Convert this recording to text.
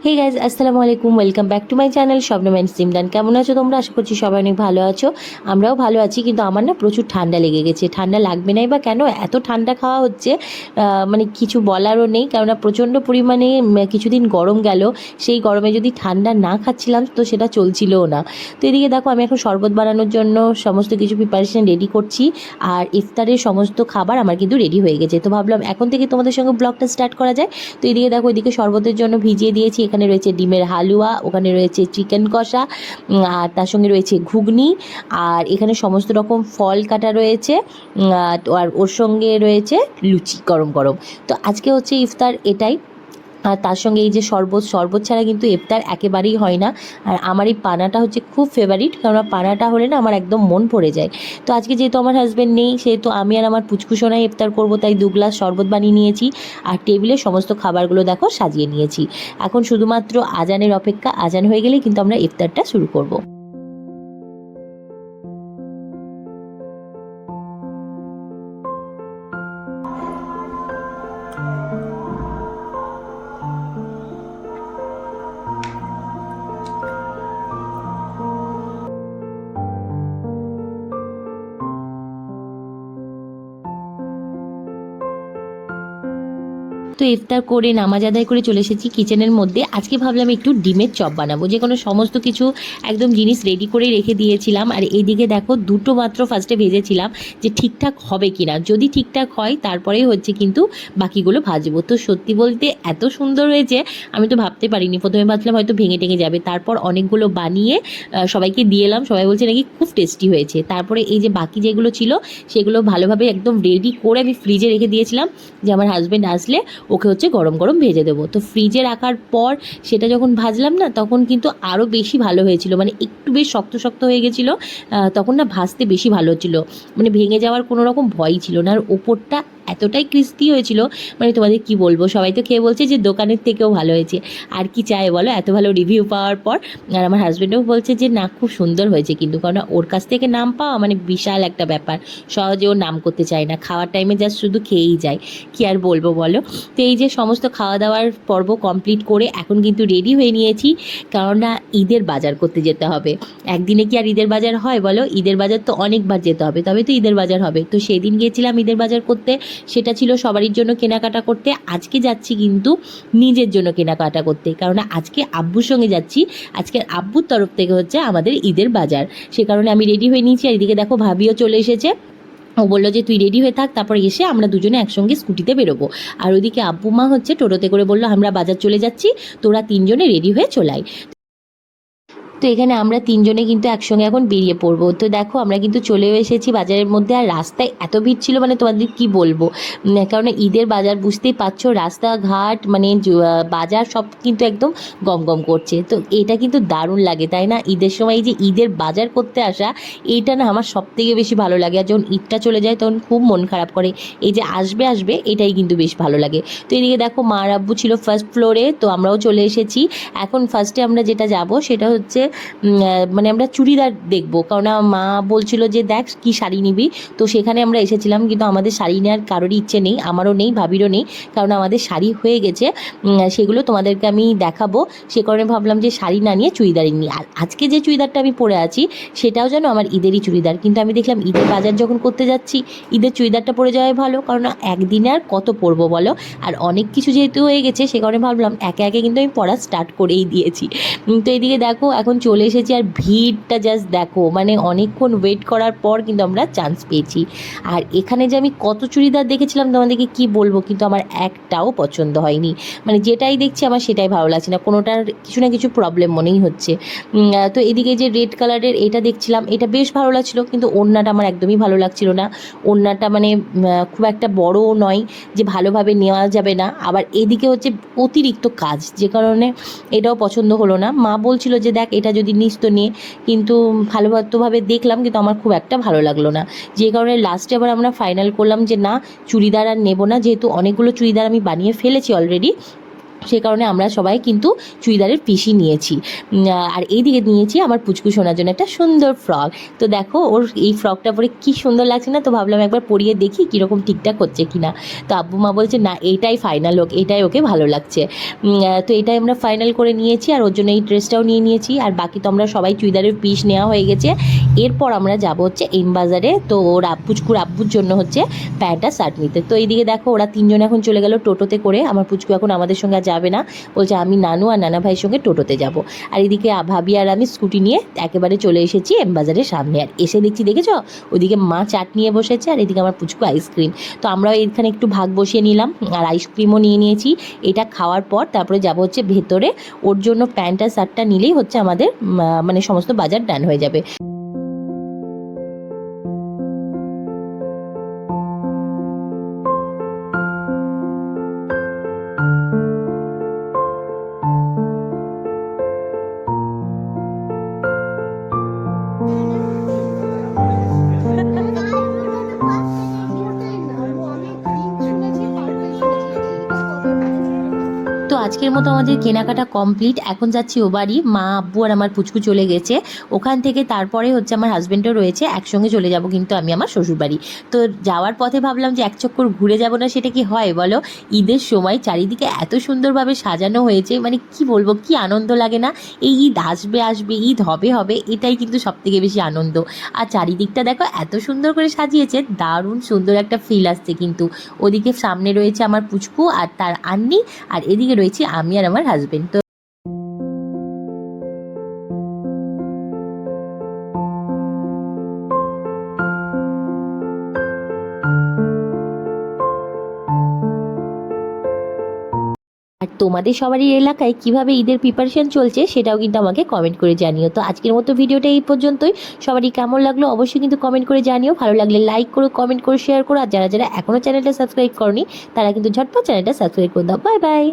হে guys, আসসালামু আলাইকুম, welcome back to my channel Swapnam and Simran. কেমন আছো তোমরা? আশা করছি সবাই অনেক ভালো আছো। আমরাও ভালো আছি, কিন্তু আমার না প্রচুর ঠান্ডা লেগে গেছে। ঠান্ডা লাগবে নাই বা কেন এত ঠান্ডা খাওয়া হচ্ছে মানে কিছু বলারও নেই, কেননা প্রচণ্ড পরিমাণে কিছুদিন গরম গেল। সেই গরমে যদি ঠান্ডা না খাচ্ছিলাম তো সেটা চলছিলও না। তো এদিকে দেখো, আমি এখন শরবত বানানোর জন্য সমস্ত কিছু প্রিপারেশন রেডি করছি। আর ইফতারের সমস্ত খাবার আমার কিন্তু রেডি হয়ে গেছে। তো ভাবলাম এখন থেকে তোমাদের সঙ্গে ব্লগটা স্টার্ট করা যায়। তো এদিকে দেখো, এদিকে শরবতের জন্য ভিজিয়ে দিয়েছি। এখানে রয়েছে ডিমের হালুয়া, ওখানে রয়েছে চিকেন কষা, আর তার সঙ্গে রয়েছে ঘুগনি, আর এখানে সমস্ত রকম ফল কাটা রয়েছে, আর ওর সঙ্গে রয়েছে লুচি গরম গরম। তো আজকে হচ্ছে ইফতার এটাই। আর তার সঙ্গে এই যে শরবত, শরবত ছাড়া কিন্তু ইফতার একেবারেই হয় না। আর আমার এই পানাটা হচ্ছে খুব ফেভারিট, কারণ পানাটা হলে না আমার একদম মন ভরে যায়। তো আজকে যেহেতু আমার হাজব্যান্ড নেই, সেহেতু আমি আর আমার পুচকুসোনাই ইফতার করব, তাই 2 গ্লাস শরবত বানিয়ে নিয়েছি। আর টেবিলে সমস্ত খাবারগুলো দেখো সাজিয়ে নিয়েছি। এখন শুধুমাত্র আজানের অপেক্ষা। আজান হয়ে গেলেই কিন্তু আমরা ইফতারটা শুরু করব। তো ইফতার করে নামাজ আদায় করে চলে এসেছি কিচেনের মধ্যে। আজকে ভাবলাম একটু ডিমের চপ বানাবো, যে কোনো সমস্ত কিছু একদম জিনিস রেডি করে রেখে দিয়েছিলাম। আর এইদিকে দেখো, দুটো মাত্র ফার্স্টে ভেজেছিলাম যে ঠিকঠাক হবে কিনা। যদি ঠিকঠাক হয় তারপরেই হচ্ছে কিন্তু বাকিগুলো ভাজবো। তো সত্যি বলতে এত সুন্দর হয়েছে, আমি তো ভাবতে পারিনি। প্রথমে ভাবলাম হয়তো ভেঙে টেঙে যাবে, তারপর অনেকগুলো বানিয়ে সবাইকে দিয়ে এলাম। সবাই বলছে নাকি খুব টেস্টি হয়েছে। তারপরে এই যে বাকি যেগুলো ছিল সেগুলো ভালোভাবে একদম রেডি করে আমি ফ্রিজে রেখে দিয়েছিলাম, যে আমার হাজব্যান্ড আসলে ওকে হচ্ছে গরম গরম ভেজে দেবো। তো ফ্রিজে রাখার পর সেটা যখন ভাজলাম না, তখন কিন্তু আরও বেশি ভালো হয়েছিল। মানে একটু বেশ শক্ত শক্ত হয়ে গেছিলো, তখন না ভাজতে বেশি ভালো হচ্ছিলো। মানে ভেঙে যাওয়ার কোনো রকম ভয়ই ছিল না। আর ওপরটা এতটাই ক্রিস্পি হয়েছিল, মানে তোমাদের কি বলবো, সবাই তো খেয়ে বলছে যে দোকানের থেকেও ভালো হয়েছে। আর কি চাই বলো, এত ভালো রিভিউ পাওয়ার পর। আর আমার হাজব্যান্ডও বলছে যে না, খুব সুন্দর হয়েছে। কিন্তু কারণ ওর কাছ থেকে নাম পাওয়া মানে বিশাল একটা ব্যাপার। সহজে ও নাম করতে চায় না, খাওয়ার টাইমে জাস্ট শুধু খেয়েই যায়। কি আর বলবো বলো। তো এই যে সমস্ত খাওয়া দাওয়ার পর্ব কমপ্লিট করে এখন কিন্তু রেডি হয়ে নিয়েছি, কেননা ঈদের বাজার করতে যেতে হবে। একদিনে কি আর ঈদের বাজার হয় বলো? ঈদের বাজার তো অনেকবার যেতে হবে, তবে তো ঈদের বাজার হবে। তো সেদিন গিয়েছিলাম ঈদের বাজার করতে, সেটা ছিল সবারই জন্য কেনাকাটা করতে। আজকে যাচ্ছি কিন্তু নিজের জন্য কেনাকাটা করতে, কারণ আজকে আব্বুর সঙ্গে যাচ্ছি। আজকের আব্বুর তরফ থেকে হচ্ছে আমাদের ঈদের বাজার, সে কারণে আমি রেডি হয়ে নিয়েছি। আর এদিকে দেখো, ভাবিও চলে এসেছে। ও বললো যে তুই রেডি হয়ে থাক, তারপর এসে আমরা দুজনে একসঙ্গে স্কুটিতে বেরোবো। আর ওইদিকে আব্বু মা হচ্ছে টোটোতে করে বললো আমরা বাজার চলে যাচ্ছি, তোরা 3জনে রেডি হয়ে চলাই। তো এখানে আমরা 3জনে কিন্তু একসঙ্গে এখন বেরিয়ে পড়বো। তো দেখো, আমরা কিন্তু চলেও এসেছি বাজারের মধ্যে। আর রাস্তায় এত ভিড় ছিল, মানে তোমাদের কি বলবো। কারণ ঈদের বাজার বুঝতেই পারছো, রাস্তাঘাট মানে বাজার সব কিন্তু একদম গম গম করছে। তো এটা কিন্তু দারুণ লাগে, তাই না? ঈদের সময় এই যে ঈদের বাজার করতে আসা, এইটা না আমার সবথেকে বেশি ভালো লাগে। আর যখন ঈদটা চলে যায় তখন খুব মন খারাপ করে। এই যে আসবে আসবে, এটাই কিন্তু বেশ ভালো লাগে। তো এদিকে দেখো, মা আর আব্বু ছিল ফার্স্ট ফ্লোরে, তো আমরাও চলে এসেছি। এখন ফার্স্টে আমরা যেটা যাব সেটা হচ্ছে মানে আমরা চুড়িদার দেখবো, কারণ মা বলছিল যে দেখ কি শাড়ি নিবি। তো সেখানে আমরা এসেছিলাম, কিন্তু আমাদের শাড়ি নেওয়ার কারোরই ইচ্ছে নেই, আমারও নেই, ভাবিরও নেই, কারণ আমাদের শাড়ি হয়ে গেছে। সেগুলো তোমাদেরকে আমি দেখাবো। সে কারণে ভাবলাম যে শাড়ি না নিয়ে চুড়িদারই নিই। আর আজকে যে চুড়িদারটা আমি পরে আছি সেটাও যেন আমার ঈদেরই চুড়িদার, কিন্তু আমি দেখলাম ঈদের বাজার যখন করতে যাচ্ছি, ঈদের চুড়িদারটা পরে যাওয়াই ভালো, কারণ একদিনে আর কত পরবো বলো। আর অনেক কিছু যেহেতু হয়ে গেছে, সে কারণে ভাবলাম একে একে কিন্তু আমি পড়া স্টার্ট করেই দিয়েছি। তো এদিকে দেখো, এখন চলে এসেছি। আর ভিড়টা জাস্ট দেখো, মানে অনেকক্ষণ ওয়েট করার পর কিন্তু আমরা চান্স পেয়েছি। আর এখানে যে আমি কত চুড়িদার দেখেছিলাম তোমাদেরকে কি বলবো, কিন্তু আমার একটাও পছন্দ হয়নি। মানে যেটাই দেখছি আমার সেটাই ভালো লাগছে না, কোনোটার কিছু না কিছু প্রবলেম মনেই হচ্ছে। তো এদিকে যে রেড কালারের এটা দেখছিলাম, এটা বেশ ভালো লাগছিলো, কিন্তু ওড়নাটা আমার একদমই ভালো লাগছিল না। ওড়নাটা মানে খুব একটা বড়ও নয় যে ভালোভাবে নেওয়া যাবে না, আবার এদিকে হচ্ছে অতিরিক্ত কাজ, যে কারণে এটাও পছন্দ হলো না। মা বলছিল যে দেখ এটা যদি নিস তো নিয়ে, কিন্তু ভালোভাবে দেখলাম, কিন্তু আমার খুব একটা ভালো লাগলো না। যে কারণে লাস্টে আবার আমরা ফাইনাল করলাম যে না, চুড়িদার আর নেবো না, যেহেতু অনেকগুলো চুড়িদার আমি বানিয়ে ফেলেছি অলরেডি। সে কারণে আমরা সবাই কিন্তু চুড়িদারের পিসই নিয়েছি। আর এইদিকে নিয়েছি আমার পুচকু সোনার জন্য একটা সুন্দর ফ্রক। তো দেখো ওর এই ফ্রকটা পরে কি সুন্দর লাগছে না, তো ভাবলাম একবার পরিয়ে দেখি কীরকম ঠিকঠাক হচ্ছে কি না। তো আব্বু মা বলছে না এইটাই ফাইনাল হোক, এটাই ওকে ভালো লাগছে। তো এটাই আমরা ফাইনাল করে নিয়েছি, আর ওর জন্য এই ড্রেসটাও নিয়ে নিয়েছি। আর বাকি তো আমরা সবাই চুড়িদারের পিস নেওয়া হয়ে গেছে। এরপর আমরা যাব হচ্ছে এম বাজারে, তো ওর পুচকুর আব্বুর জন্য হচ্ছে প্যান্ট আর শার্ট নিতে। তো এইদিকে দেখো ওরা তিনজন এখন চলে গেল টোটোতে করে। আমার পুচকু এখন আমাদের সঙ্গে আর যাবে না, বলছে আমি নানু আর নানা ভাইয়ের সঙ্গে টোটোতে যাব। আর এদিকে ভাবি আর আমি স্কুটি নিয়ে একেবারে চলে এসেছি এম বাজারের সামনে। আর এসে দেখছি, দেখেছো ওদিকে মা চাট নিয়ে বসেছে আর এদিকে আমার পুচকু আইসক্রিম। তো আমরাও এখানে একটু ভাগ বসিয়ে নিলাম আর আইসক্রিমও নিয়ে নিয়েছি। এটা খাওয়ার পর তারপরে যাব হচ্ছে ভেতরে, ওর জন্য প্যান্ট আর শার্টটা নিলেই হচ্ছে আমাদের মানে সমস্ত বাজার ডান হয়ে যাবে। তো আজকের মতো আমাদের কেনাকাটা কমপ্লিট। এখন যাচ্ছি ও বাড়ি, মা আব্বু আর আমার পুচকু চলে গেছে। ওখান থেকে তারপরে হচ্ছে আমার হাজব্যান্ডও রয়েছে, একসঙ্গে চলে যাব কিন্তু আমি আমার শ্বশুরবাড়ি। তো যাওয়ার পথে ভাবলাম যে এক চক্কর ঘুরে যাব না, সেটা কি হয় বলো? ঈদের সময় চারিদিকে এত সুন্দরভাবে সাজানো হয়েছে, মানে কি বলবো, কি আনন্দ লাগে না? এই ঈদ আসবে আসবে, ঈদ হবে হবে, এটাই কিন্তু সবথেকে বেশি আনন্দ। আর চারিদিকটা দেখো এত সুন্দর করে সাজিয়েছে, দারুণ সুন্দর একটা ফিল আসছে কিন্তু। ওদিকে সামনে রয়েছে আমার পুচকু আর তার আন্নি, আর এদিকে রয়েছি আমি আর আমার হাজবেন্ড। তো আর তোমাদের সবারই এলাকায় কিভাবে ঈদের প্রিপারেশন চলছে সেটাও কিন্তু আমাকে কমেন্ট করে জানিও। তো আজকের মতো ভিডিওটা এই পর্যন্তই। সবারই কেমন লাগলো অবশ্যই কিন্তু কমেন্ট করে জানিও। ভালো লাগলে লাইক করো, কমেন্ট করো, শেয়ার করো। আর যারা যারা এখনও চ্যানেলটা সাবস্ক্রাইব করনি তারা কিন্তু ঝটপট চ্যানেলটা সাবস্ক্রাইব করে দাও। Bye bye.